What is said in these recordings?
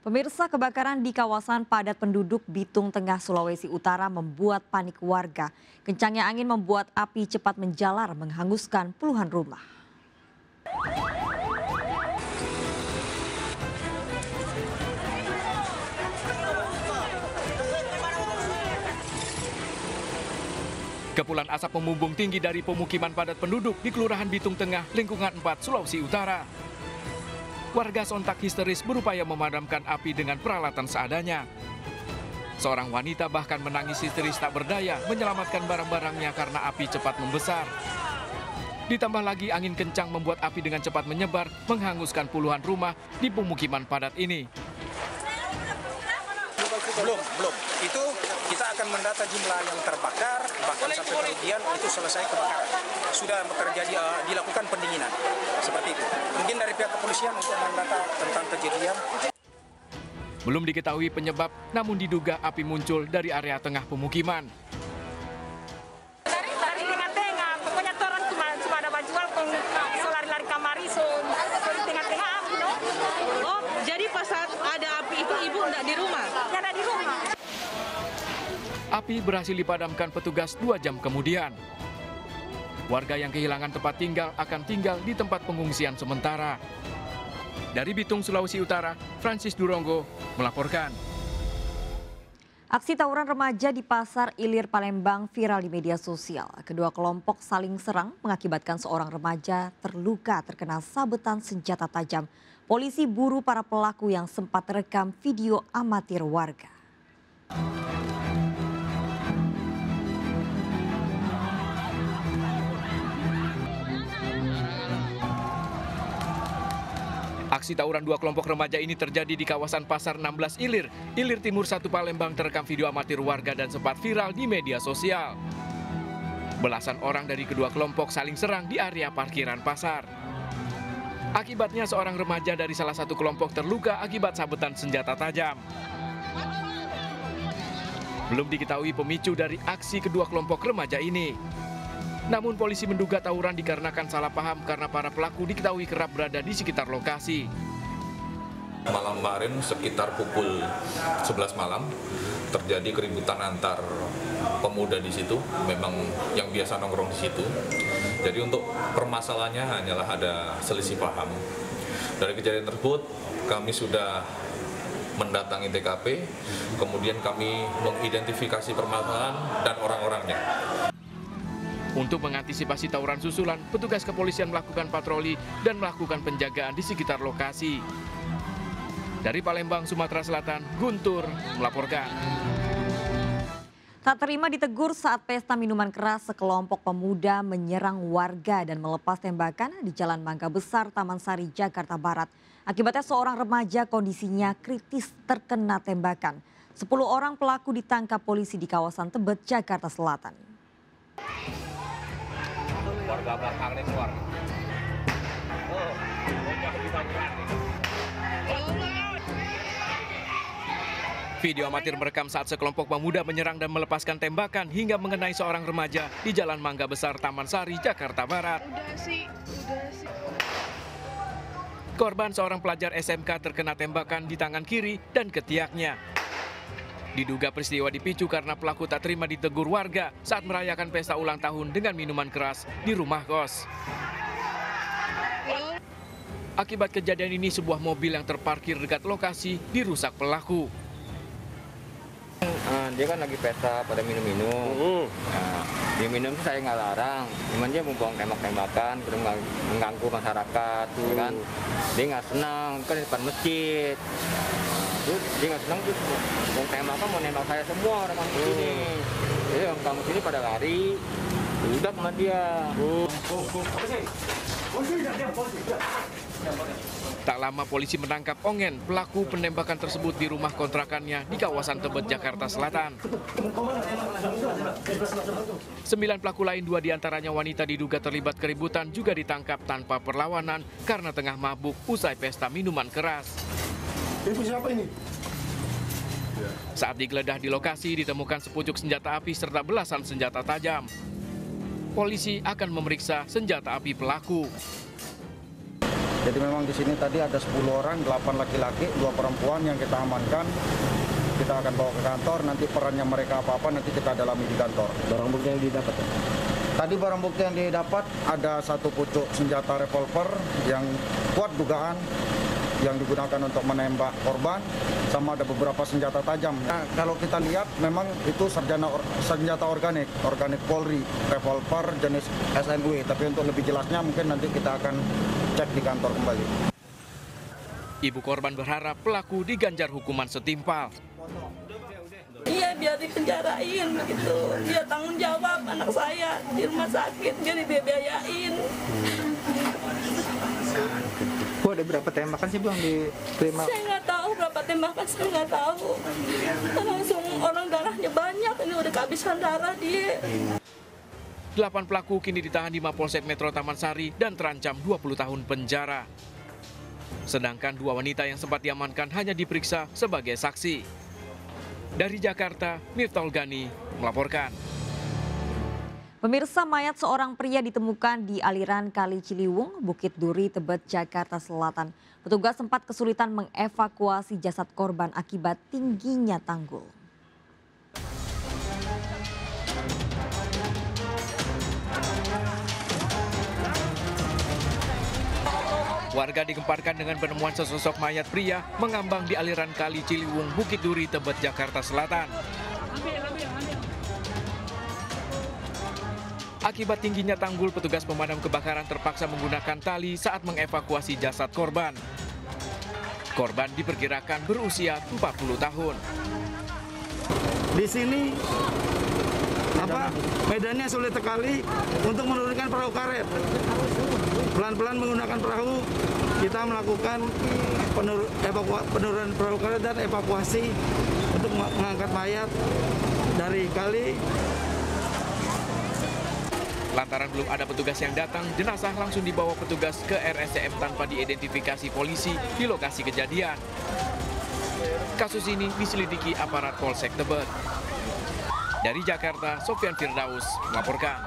Pemirsa, kebakaran di kawasan padat penduduk Bitung Tengah, Sulawesi Utara membuat panik warga. Kencangnya angin membuat api cepat menjalar menghanguskan puluhan rumah. Kepulan asap membumbung tinggi dari pemukiman padat penduduk di Kelurahan Bitung Tengah, lingkungan 4, Sulawesi Utara. Warga sontak histeris berupaya memadamkan api dengan peralatan seadanya. Seorang wanita bahkan menangis histeris tak berdaya menyelamatkan barang-barangnya karena api cepat membesar. Ditambah lagi angin kencang membuat api dengan cepat menyebar, menghanguskan puluhan rumah di pemukiman padat ini. Belum. Itu kita akan mendata jumlah yang terbakar, bahkan sampai kerugian itu selesai kebakaran. Sudah terjadi dilakukan pendinginan, seperti itu. Mungkin dari pihak kepolisian untuk mendata tentang kejadian. Belum diketahui penyebab, namun diduga api muncul dari area tengah pemukiman. Dari tengah-tengah, pokoknya orang cuma ada jual lari-lari kamari, dari tengah-tengah api, no? Oh, jadi pas saat ada api itu ibu enggak di rumah? Tidak ada di rumah. Api berhasil dipadamkan petugas 2 jam kemudian. Warga yang kehilangan tempat tinggal akan tinggal di tempat pengungsian sementara. Dari Bitung, Sulawesi Utara, Francis Durongo melaporkan. Aksi tawuran remaja di Pasar Ilir, Palembang viral di media sosial. Kedua kelompok saling serang mengakibatkan seorang remaja terluka terkena sabetan senjata tajam. Polisi buru para pelaku yang sempat terekam video amatir warga. Aksi tawuran 2 kelompok remaja ini terjadi di kawasan Pasar 16 Ilir, Ilir Timur 1 Palembang. Terekam video amatir warga dan sempat viral di media sosial. Belasan orang dari kedua kelompok saling serang di area parkiran pasar. Akibatnya seorang remaja dari salah satu kelompok terluka akibat sabetan senjata tajam. Belum diketahui pemicu dari aksi kedua kelompok remaja ini. Namun polisi menduga tawuran dikarenakan salah paham karena para pelaku diketahui kerap berada di sekitar lokasi. Malam kemarin sekitar pukul 11 malam terjadi keributan antar pemuda di situ, memang yang biasa nongkrong di situ. Jadi untuk permasalahannya hanyalah ada selisih paham. Dari kejadian tersebut kami sudah mendatangi TKP, kemudian kami mengidentifikasi permasalahan dan orang-orangnya. Untuk mengantisipasi tawuran susulan, petugas kepolisian melakukan patroli dan melakukan penjagaan di sekitar lokasi. Dari Palembang, Sumatera Selatan, Guntur melaporkan. Tak terima ditegur saat pesta minuman keras, sekelompok pemuda menyerang warga dan melepas tembakan di Jalan Mangga Besar, Taman Sari, Jakarta Barat. Akibatnya seorang remaja kondisinya kritis terkena tembakan. 10 orang pelaku ditangkap polisi di kawasan Tebet, Jakarta Selatan. Warga belakang ini keluar. Video amatir merekam saat sekelompok pemuda menyerang dan melepaskan tembakan hingga mengenai seorang remaja di Jalan Mangga Besar, Taman Sari, Jakarta Barat. Udah sih. Korban seorang pelajar SMK terkena tembakan di tangan kiri dan ketiaknya. Diduga peristiwa dipicu karena pelaku tak terima ditegur warga saat merayakan pesta ulang tahun dengan minuman keras di rumah kos. Akibat kejadian ini, sebuah mobil yang terparkir dekat lokasi dirusak pelaku. Dia kan lagi pesta pada minum-minum. Nah, dia minum saya nggak larang, cuman dia mau buang tembak-tembakan, mengganggu masyarakat, kan? Dia nggak senang, kan di depan masjid. Terus dia nggak senang tuh, buang tembakan mau nembak saya semua orang kampung sini. Jadi orang kampung sini pada lari, udah sama dia. Tak lama polisi menangkap Ongen, pelaku penembakan tersebut di rumah kontrakannya di kawasan Tebet, Jakarta Selatan. 9 pelaku lain, 2 diantaranya wanita diduga terlibat keributan, juga ditangkap tanpa perlawanan karena tengah mabuk usai pesta minuman keras. Ibu siapa ini? Saat digeledah di lokasi ditemukan sepucuk senjata api serta belasan senjata tajam. Polisi akan memeriksa senjata api pelaku. Jadi memang di sini tadi ada 10 orang, 8 laki-laki, 2 perempuan yang kita amankan. Kita akan bawa ke kantor, nanti perannya mereka apa-apa nanti kita dalami di kantor. Barang bukti yang didapat? Tadi barang bukti yang didapat ada 1 pucuk senjata revolver yang kuat dugaan yang digunakan untuk menembak korban, sama ada beberapa senjata tajam. Nah, kalau kita lihat memang itu senjata organik Polri, revolver jenis SNW, tapi untuk lebih jelasnya mungkin nanti kita akan cek di kantor kembali. Ibu korban berharap pelaku diganjar hukuman setimpal. Iya, biar dipenjarain gitu. Dia tanggung jawab anak saya di rumah sakit, dia dibiayain. Bu, ada berapa tembakan sih Bu yang diterima? Saya nggak tahu berapa tembakan, saya nggak tahu. Langsung orang darahnya banyak, ini udah kehabisan darah dia. 8 pelaku kini ditahan di Mapolsek Metro Taman Sari dan terancam 20 tahun penjara. Sedangkan 2 wanita yang sempat diamankan hanya diperiksa sebagai saksi. Dari Jakarta, Miftahul Gani melaporkan. Pemirsa, mayat seorang pria ditemukan di aliran Kali Ciliwung, Bukit Duri, Tebet, Jakarta Selatan. Petugas sempat kesulitan mengevakuasi jasad korban akibat tingginya tanggul. Warga digemparkan dengan penemuan sesosok mayat pria mengambang di aliran Kali Ciliwung, Bukit Duri, Tebet, Jakarta Selatan. Akibat tingginya tanggul, petugas pemadam kebakaran terpaksa menggunakan tali saat mengevakuasi jasad korban. Korban diperkirakan berusia 40 tahun. Di sini medannya sulit sekali untuk menurunkan perahu karet. Pelan-pelan menggunakan perahu, kita melakukan penurunan perahu karet dan evakuasi untuk mengangkat mayat dari kali. Lantaran belum ada petugas yang datang, jenazah langsung dibawa petugas ke RSCM tanpa diidentifikasi polisi di lokasi kejadian. Kasus ini diselidiki aparat Polsek Tebet. Dari Jakarta, Sofyan Firdaus melaporkan.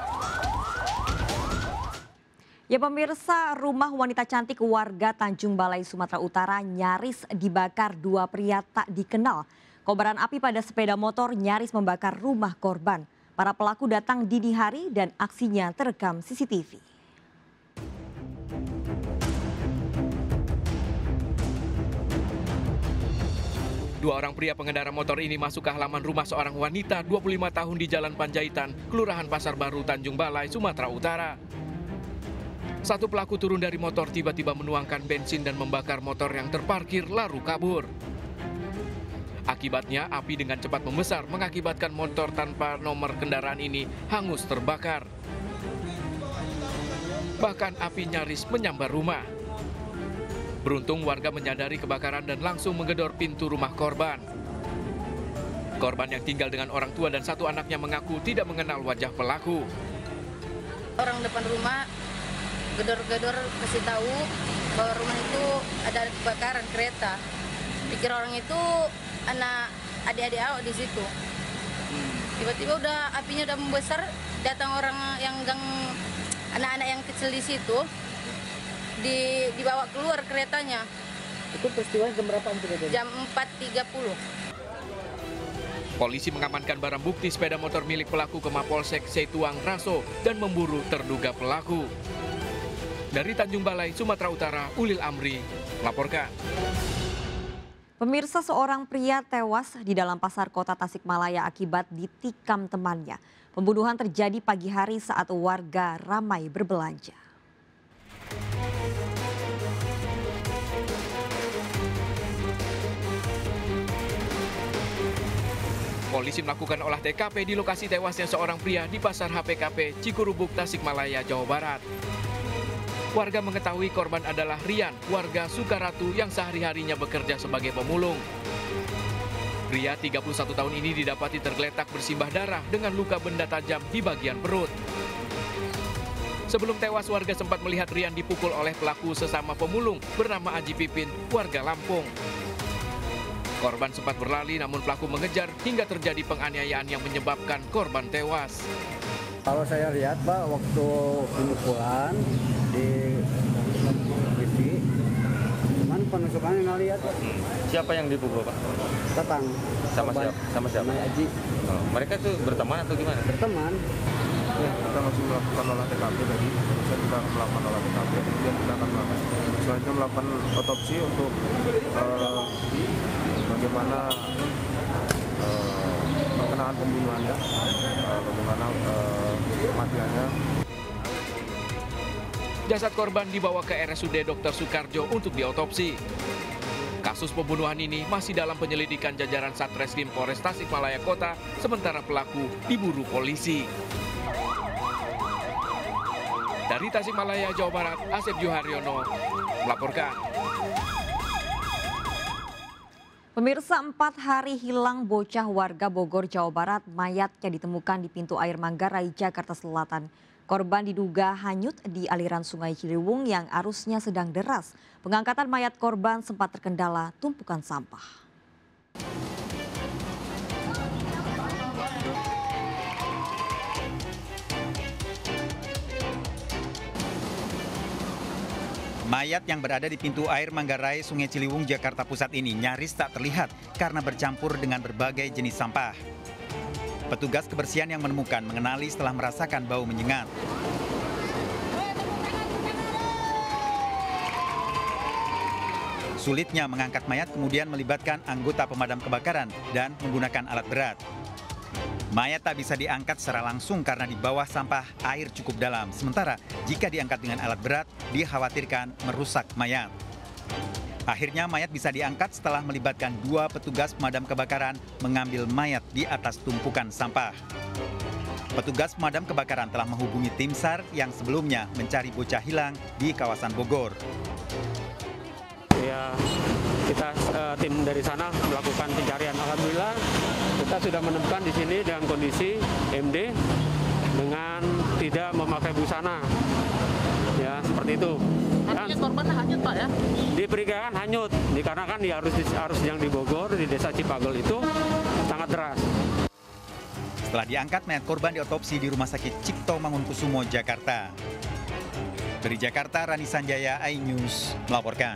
Ya pemirsa, rumah wanita cantik warga Tanjung Balai, Sumatera Utara nyaris dibakar 2 pria tak dikenal. Kobaran api pada sepeda motor nyaris membakar rumah korban. Para pelaku datang dini hari dan aksinya terekam CCTV. Dua orang pria pengendara motor ini masuk ke halaman rumah seorang wanita 25 tahun di Jalan Panjaitan, Kelurahan Pasar Baru, Tanjung Balai, Sumatera Utara. Satu pelaku turun dari motor tiba-tiba menuangkan bensin dan membakar motor yang terparkir lalu kabur. Akibatnya api dengan cepat membesar mengakibatkan motor tanpa nomor kendaraan ini hangus terbakar. Bahkan api nyaris menyambar rumah. Beruntung warga menyadari kebakaran dan langsung menggedor pintu rumah korban. Korban yang tinggal dengan orang tua dan 1 anaknya mengaku tidak mengenal wajah pelaku. Orang depan rumah gedor-gedor kasih tahu bahwa rumah itu ada kebakaran kereta. Pikir orang itu anak adik-adik awak di situ. Tiba-tiba apinya udah membesar, datang orang yang anak-anak yang kecil di situ, dibawa keluar keretanya. Itu peristiwa jam berapa? Jam 4.30. Polisi mengamankan barang bukti sepeda motor milik pelaku ke Mapolsek Setuang Raso dan memburu terduga pelaku. Dari Tanjung Balai, Sumatera Utara, Ulil Amri melaporkan. Pemirsa, seorang pria tewas di dalam pasar kota Tasikmalaya akibat ditikam temannya. Pembunuhan terjadi pagi hari saat warga ramai berbelanja. Polisi melakukan olah TKP di lokasi tewasnya seorang pria di pasar HPKP Cikurubuk, Tasikmalaya, Jawa Barat. Warga mengetahui korban adalah Rian, warga Sukaratu yang sehari-harinya bekerja sebagai pemulung. Pria 31 tahun ini didapati tergeletak bersimbah darah dengan luka benda tajam di bagian perut. Sebelum tewas, warga sempat melihat Rian dipukul oleh pelaku sesama pemulung bernama Aji Pipin, warga Lampung. Korban sempat berlari namun pelaku mengejar hingga terjadi penganiayaan yang menyebabkan korban tewas. Kalau saya lihat Pak, waktu pemukulan di TV penusukannya nggak lihat. Siapa yang dipukul, Pak? Tatang. Sama siapa? Sama siapa? Sama Aji. Oh, mereka tuh berteman atau gimana? Berteman. Ya, kita masih melakukan olah TKP tadi. Barusan kita akan melakukan olah TKP. Kemudian kita akan selanjutnya melakukan otopsi untuk bagaimana perkenaan pembunuhannya, bagaimana kematiannya. Jasad korban dibawa ke RSUD Dr. Soekarjo untuk diotopsi. Kasus pembunuhan ini masih dalam penyelidikan jajaran Satreskrim Polres Tasikmalaya Kota, sementara pelaku diburu polisi. Dari Tasikmalaya, Jawa Barat, Asep Juharyono melaporkan. Pemirsa, 4 hari hilang bocah warga Bogor, Jawa Barat, mayatnya ditemukan di pintu air Manggarai, Jakarta Selatan. Korban diduga hanyut di aliran Sungai Ciliwung yang arusnya sedang deras. Pengangkatan mayat korban sempat terkendala tumpukan sampah. Mayat yang berada di pintu air Manggarai, Sungai Ciliwung, Jakarta Pusat ini nyaris tak terlihat karena bercampur dengan berbagai jenis sampah. Petugas kebersihan yang menemukan mengenali setelah merasakan bau menyengat. Sulitnya mengangkat mayat kemudian melibatkan anggota pemadam kebakaran dan menggunakan alat berat. Mayat tak bisa diangkat secara langsung karena di bawah sampah air cukup dalam. Sementara jika diangkat dengan alat berat, dikhawatirkan merusak mayat. Akhirnya mayat bisa diangkat setelah melibatkan 2 petugas pemadam kebakaran mengambil mayat di atas tumpukan sampah. Petugas pemadam kebakaran telah menghubungi tim SAR yang sebelumnya mencari bocah hilang di kawasan Bogor. Ya, kita tim dari sana melakukan pencarian. Alhamdulillah kita sudah menemukan di sini dengan kondisi MD dengan tidak memakai busana. Ya, seperti itu. Artinya korban hanyut, Pak, ya? Diperkirakan hanyut, dikarenakan di arus yang di Bogor, di desa Cipagel itu sangat deras. Setelah diangkat, mayat korban diotopsi di Rumah Sakit Cipto Mangunkusumo, Jakarta. Dari Jakarta, Rani Sanjaya, iNews melaporkan.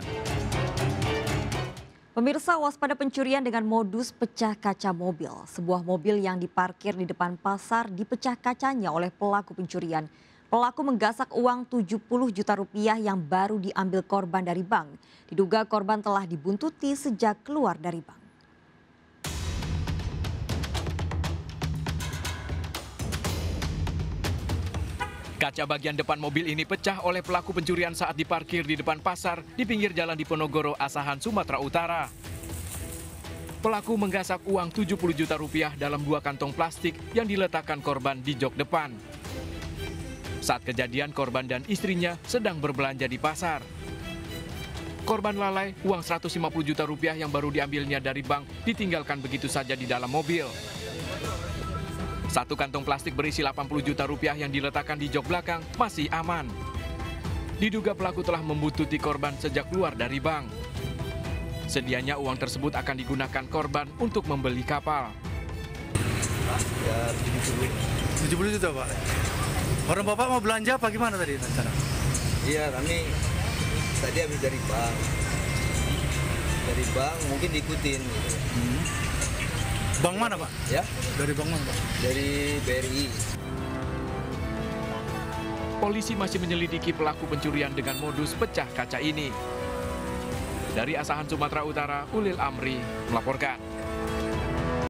Pemirsa, waspada pencurian dengan modus pecah kaca mobil. Sebuah mobil yang diparkir di depan pasar dipecah kacanya oleh pelaku pencurian. Pelaku menggasak uang 70 juta rupiah yang baru diambil korban dari bank. Diduga korban telah dibuntuti sejak keluar dari bank. Kaca bagian depan mobil ini pecah oleh pelaku pencurian saat diparkir di depan pasar di pinggir jalan Diponegoro, Asahan, Sumatera Utara. Pelaku menggasak uang 70 juta rupiah dalam 2 kantong plastik yang diletakkan korban di jok depan. Saat kejadian, korban dan istrinya sedang berbelanja di pasar. Korban lalai, uang 150 juta rupiah yang baru diambilnya dari bank ditinggalkan begitu saja di dalam mobil. 1 kantong plastik berisi 80 juta rupiah yang diletakkan di jok belakang masih aman. Diduga pelaku telah membuntuti korban sejak keluar dari bank. Sedianya uang tersebut akan digunakan korban untuk membeli kapal. Ya, 70 juta, Pak. Orang Bapak mau belanja apa gimana tadi rencana? Iya, kami tadi habis dari bank. Dari bank mungkin diikutin gitu. Bank mana, Pak? Ya. Dari bank mana, Pak? Dari BRI. Polisi masih menyelidiki pelaku pencurian dengan modus pecah kaca ini. Dari Asahan, Sumatera Utara, Ulil Amri melaporkan.